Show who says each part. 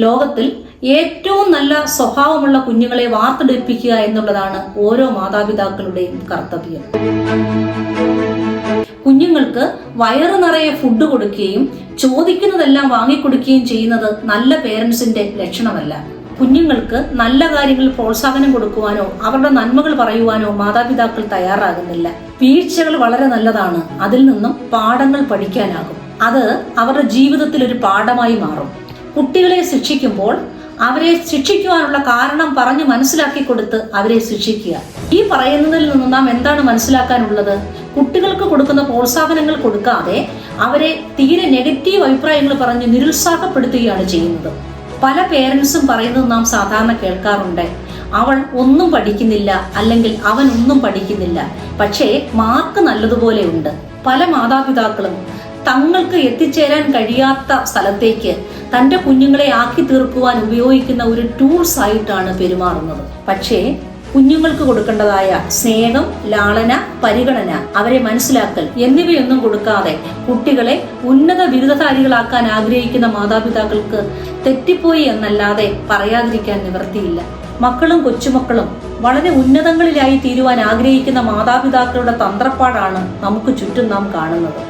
Speaker 1: ലോകത്തിൽ ഏറ്റവും നല്ല സ്വഭാവമുള്ള കുഞ്ഞുങ്ങളെ വാർത്തെടുപ്പിക്കുക എന്നുള്ളതാണ് ഓരോ മാതാപിതാക്കളുടെയും കർത്തവ്യം. കുഞ്ഞുങ്ങൾക്ക് വയറ് നിറയെ ഫുഡ് കൊടുക്കുകയും ചോദിക്കുന്നതെല്ലാം വാങ്ങിക്കൊടുക്കുകയും ചെയ്യുന്നത് നല്ല പേരൻസിന്റെ ലക്ഷണമല്ല. കുഞ്ഞുങ്ങൾക്ക് നല്ല കാര്യങ്ങളിൽ പ്രോത്സാഹനം കൊടുക്കുവാനോ അവരുടെ നന്മകൾ പറയുവാനോ മാതാപിതാക്കൾ തയ്യാറാകുന്നില്ല. വീഴ്ചകൾ വളരെ നല്ലതാണ്, അതിൽ നിന്നും പാഠങ്ങൾ പഠിക്കാനാകും. അത് അവരുടെ ജീവിതത്തിൽ ഒരു പാഠമായി മാറും. കുട്ടികളെ ശിക്ഷിക്കുമ്പോൾ അവരെ ശിക്ഷിക്കുവാനുള്ള കാരണം പറഞ്ഞു മനസ്സിലാക്കി കൊടുത്ത് അവരെ ശിക്ഷിക്കുക. ഈ പറയുന്നതിൽ നിന്ന് നാം എന്താണ് മനസ്സിലാക്കാനുള്ളത്? കുട്ടികൾക്ക് കൊടുക്കുന്ന പ്രോത്സാഹനങ്ങൾ കൊടുക്കാതെ അവരെ തീരെ നെഗറ്റീവ് അഭിപ്രായങ്ങൾ പറഞ്ഞ് നിരുത്സാഹപ്പെടുത്തുകയാണ് ചെയ്യുന്നത്. പല പേരൻസും പറയുന്നത് നാം സാധാരണ കേൾക്കാറുണ്ട്, അവൾ ഒന്നും പഠിക്കുന്നില്ല, അല്ലെങ്കിൽ അവൻ ഒന്നും പഠിക്കുന്നില്ല, പക്ഷേ മാർക്ക് നല്ലതുപോലെ ഉണ്ട്. പല മാതാപിതാക്കളും തങ്ങൾക്ക് എത്തിച്ചേരാൻ കഴിയാത്ത സ്ഥലത്തേക്ക് തന്റെ കുഞ്ഞുങ്ങളെ ആക്കി തീർക്കുവാൻ ഉപയോഗിക്കുന്ന ഒരു ടൂൾസ് ആയിട്ടാണ് പെരുമാറുന്നത്. പക്ഷേ കുഞ്ഞുങ്ങൾക്ക് കൊടുക്കേണ്ടതായ സ്നേഹം, ലാളന, പരിഗണന, അവരെ മനസ്സിലാക്കൽ എന്നിവയൊന്നും കൊടുക്കാതെ കുട്ടികളെ ഉന്നത ബിരുദധാരികളാക്കാൻ ആഗ്രഹിക്കുന്ന മാതാപിതാക്കൾക്ക് തെറ്റിപ്പോയി എന്നല്ലാതെ പറയാതിരിക്കാൻ നിവൃത്തിയില്ല. മക്കളും കൊച്ചുമക്കളും വളരെ ഉന്നതങ്ങളിലായി തീരുവാൻ ആഗ്രഹിക്കുന്ന മാതാപിതാക്കളുടെ തന്ത്രപ്പാടാണ് നമുക്ക് ചുറ്റും നാം കാണുന്നത്.